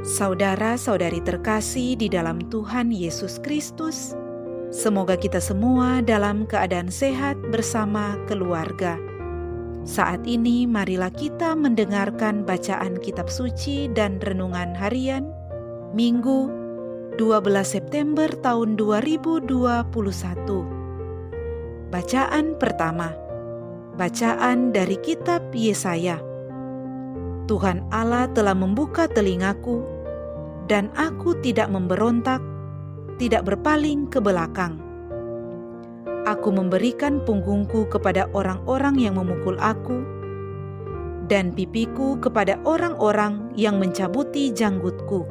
Saudara-saudari terkasih di dalam Tuhan Yesus Kristus, semoga kita semua dalam keadaan sehat bersama keluarga. Saat ini marilah kita mendengarkan bacaan kitab suci dan renungan harian Minggu 12 September tahun 2021. Bacaan pertama, bacaan dari kitab Yesaya. Tuhan Allah telah membuka telingaku, dan aku tidak memberontak, tidak berpaling ke belakang. Aku memberikan punggungku kepada orang-orang yang memukul aku, dan pipiku kepada orang-orang yang mencabuti janggutku.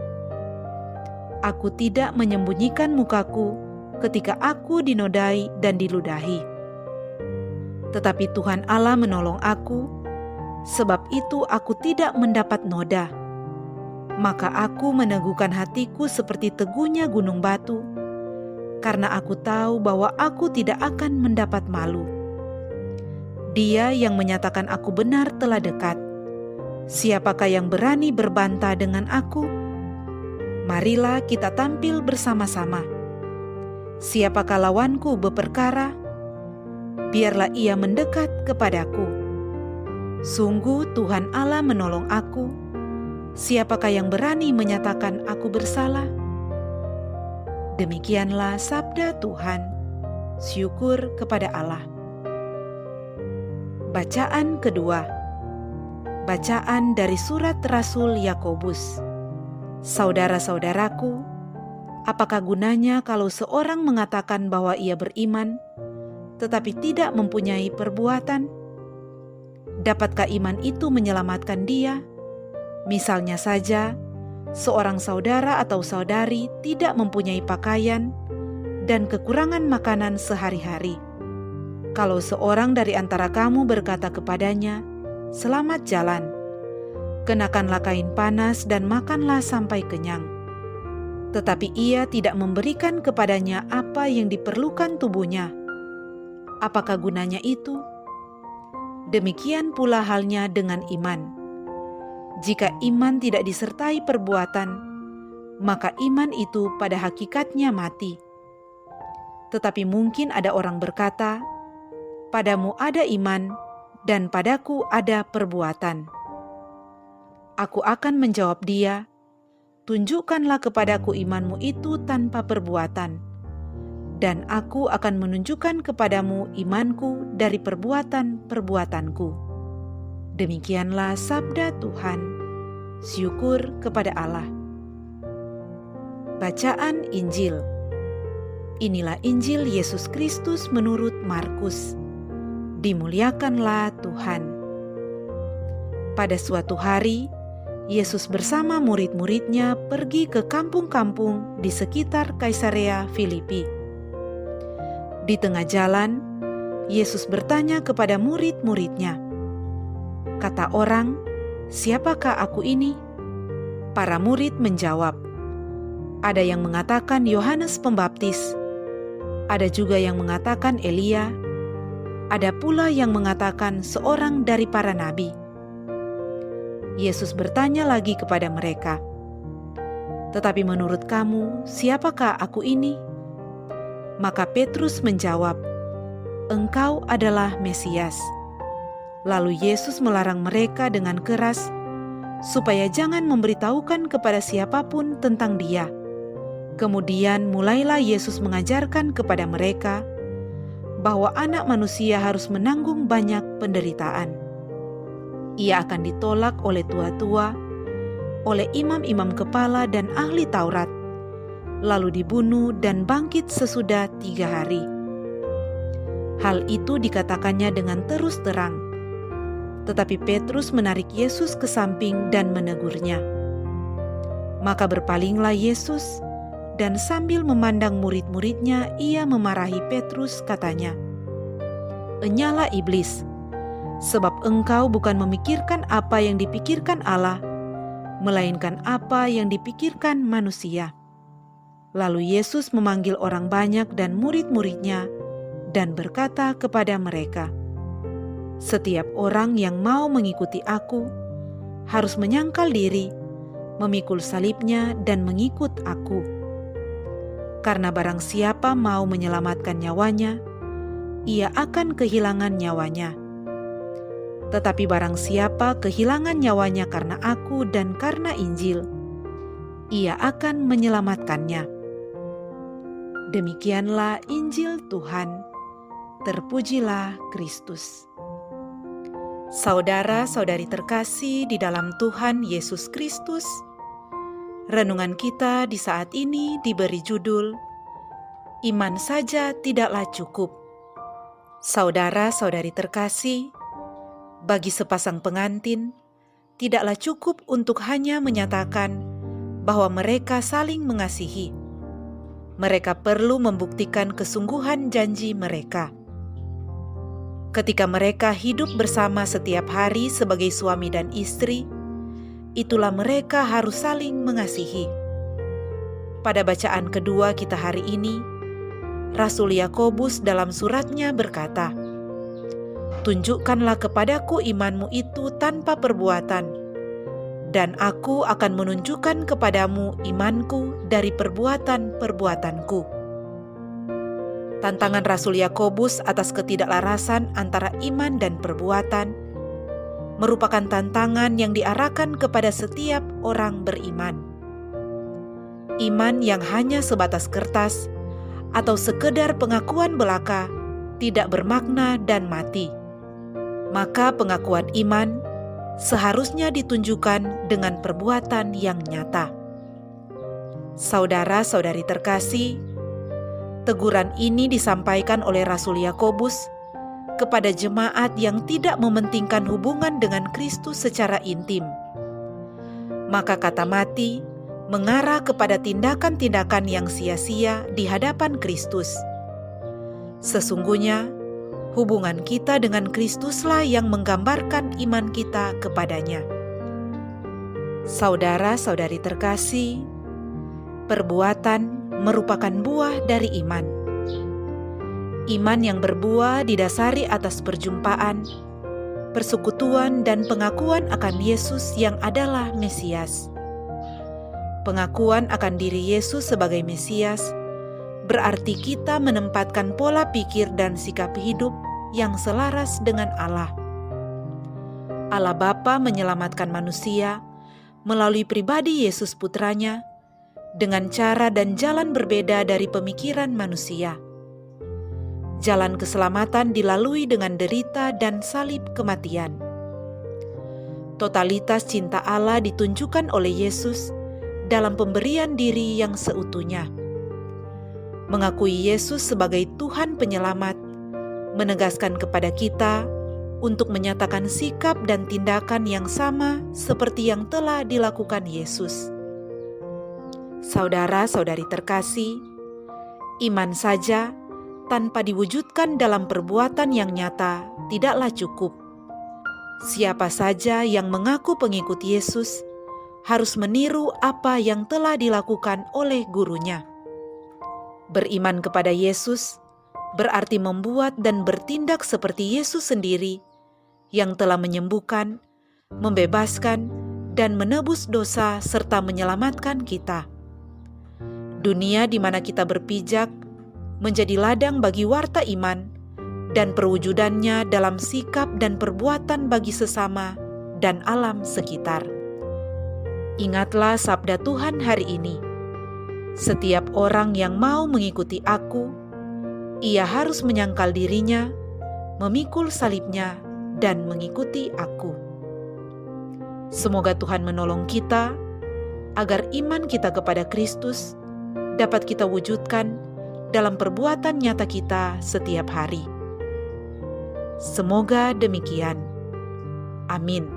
Aku tidak menyembunyikan mukaku ketika aku dinodai dan diludahi. Tetapi Tuhan Allah menolong aku, sebab itu aku tidak mendapat noda. Maka aku meneguhkan hatiku seperti teguhnya gunung batu, karena aku tahu bahwa aku tidak akan mendapat malu. Dia yang menyatakan aku benar telah dekat. Siapakah yang berani berbantah dengan aku? Marilah kita tampil bersama-sama. Siapakah lawanku berperkara? Biarlah ia mendekat kepadaku. Sungguh Tuhan Allah menolong aku. Siapakah yang berani menyatakan aku bersalah? Demikianlah sabda Tuhan. Syukur kepada Allah. Bacaan kedua. Bacaan dari surat Rasul Yakobus. Saudara-saudaraku, apakah gunanya kalau seorang mengatakan bahwa ia beriman, tetapi tidak mempunyai perbuatan? Dapatkah iman itu menyelamatkan dia? Misalnya saja, seorang saudara atau saudari tidak mempunyai pakaian dan kekurangan makanan sehari-hari. Kalau seorang dari antara kamu berkata kepadanya, "Selamat jalan," kenakanlah kain panas dan makanlah sampai kenyang. Tetapi ia tidak memberikan kepadanya apa yang diperlukan tubuhnya. Apakah gunanya itu? Demikian pula halnya dengan iman. Jika iman tidak disertai perbuatan, maka iman itu pada hakikatnya mati. Tetapi mungkin ada orang berkata, "Padamu ada iman, dan padaku ada perbuatan." Aku akan menjawab dia, "Tunjukkanlah kepadaku imanmu itu tanpa perbuatan, dan aku akan menunjukkan kepadamu imanku dari perbuatan-perbuatanku." Demikianlah sabda Tuhan. Syukur kepada Allah. Bacaan Injil. Inilah Injil Yesus Kristus menurut Markus. Dimuliakanlah Tuhan. Pada suatu hari, Yesus bersama murid-muridnya pergi ke kampung-kampung di sekitar Kaisarea Filipi. Di tengah jalan, Yesus bertanya kepada murid-muridnya, "Kata orang, siapakah aku ini?" Para murid menjawab, "Ada yang mengatakan Yohanes Pembaptis, ada juga yang mengatakan Elia, ada pula yang mengatakan seorang dari para nabi." Yesus bertanya lagi kepada mereka, "Tetapi menurut kamu, siapakah aku ini?" Maka Petrus menjawab, "Engkau adalah Mesias." Lalu Yesus melarang mereka dengan keras supaya jangan memberitahukan kepada siapapun tentang Dia. Kemudian mulailah Yesus mengajarkan kepada mereka bahwa Anak Manusia harus menanggung banyak penderitaan. Ia akan ditolak oleh tua-tua, oleh imam-imam kepala dan ahli Taurat, lalu dibunuh dan bangkit sesudah 3 hari. Hal itu dikatakannya dengan terus terang. Tetapi Petrus menarik Yesus ke samping dan menegurnya. Maka berpalinglah Yesus, dan sambil memandang murid-muridnya, ia memarahi Petrus, katanya, "Enyalah iblis, sebab engkau bukan memikirkan apa yang dipikirkan Allah, melainkan apa yang dipikirkan manusia." Lalu Yesus memanggil orang banyak dan murid-muridnya, dan berkata kepada mereka, "Setiap orang yang mau mengikuti aku harus menyangkal diri, memikul salibnya dan mengikut aku. Karena barang siapa mau menyelamatkan nyawanya, ia akan kehilangan nyawanya. Tetapi barang siapa kehilangan nyawanya karena aku dan karena Injil, ia akan menyelamatkannya. Demikianlah Injil Tuhan. Terpujilah Kristus. Saudara-saudari terkasih di dalam Tuhan Yesus Kristus, renungan kita di saat ini diberi judul Iman saja tidaklah cukup. Saudara-saudari terkasih, bagi sepasang pengantin, tidaklah cukup untuk hanya menyatakan bahwa mereka saling mengasihi. Mereka perlu membuktikan kesungguhan janji mereka. Ketika mereka hidup bersama setiap hari sebagai suami dan istri, itulah mereka harus saling mengasihi. Pada bacaan kedua kita hari ini, Rasul Yakobus dalam suratnya berkata, "Tunjukkanlah kepadaku imanmu itu tanpa perbuatan, dan aku akan menunjukkan kepadamu imanku dari perbuatan-perbuatanku." Tantangan Rasul Yakobus atas ketidaklarasan antara iman dan perbuatan merupakan tantangan yang diarahkan kepada setiap orang beriman. Iman yang hanya sebatas kertas atau sekedar pengakuan belaka tidak bermakna dan mati. Maka pengakuan iman seharusnya ditunjukkan dengan perbuatan yang nyata. Saudara-saudari terkasih, teguran ini disampaikan oleh Rasul Yakobus kepada jemaat yang tidak mementingkan hubungan dengan Kristus secara intim. Maka kata mati mengarah kepada tindakan-tindakan yang sia-sia di hadapan Kristus. Sesungguhnya, hubungan kita dengan Kristuslah yang menggambarkan iman kita kepadanya. Saudara-saudari terkasih, perbuatan merupakan buah dari iman. Iman yang berbuah didasari atas perjumpaan, persekutuan, dan pengakuan akan Yesus yang adalah Mesias. Pengakuan akan diri Yesus sebagai Mesias berarti kita menempatkan pola pikir dan sikap hidup yang selaras dengan Allah. Allah Bapa menyelamatkan manusia melalui pribadi Yesus Putranya dengan cara dan jalan berbeda dari pemikiran manusia. Jalan keselamatan dilalui dengan derita dan salib kematian. Totalitas cinta Allah ditunjukkan oleh Yesus dalam pemberian diri yang seutuhnya. Mengakui Yesus sebagai Tuhan Penyelamat menegaskan kepada kita untuk menyatakan sikap dan tindakan yang sama seperti yang telah dilakukan Yesus. Saudara-saudari terkasih, iman saja tanpa diwujudkan dalam perbuatan yang nyata tidaklah cukup. Siapa saja yang mengaku pengikut Yesus harus meniru apa yang telah dilakukan oleh gurunya. Beriman kepada Yesus berarti membuat dan bertindak seperti Yesus sendiri yang telah menyembuhkan, membebaskan, dan menebus dosa serta menyelamatkan kita. Dunia di mana kita berpijak menjadi ladang bagi warta iman dan perwujudannya dalam sikap dan perbuatan bagi sesama dan alam sekitar. Ingatlah sabda Tuhan hari ini. Setiap orang yang mau mengikuti aku, ia harus menyangkal dirinya, memikul salibnya, dan mengikuti aku. Semoga Tuhan menolong kita agar iman kita kepada Kristus dapat kita wujudkan dalam perbuatan nyata kita setiap hari. Semoga demikian. Amin.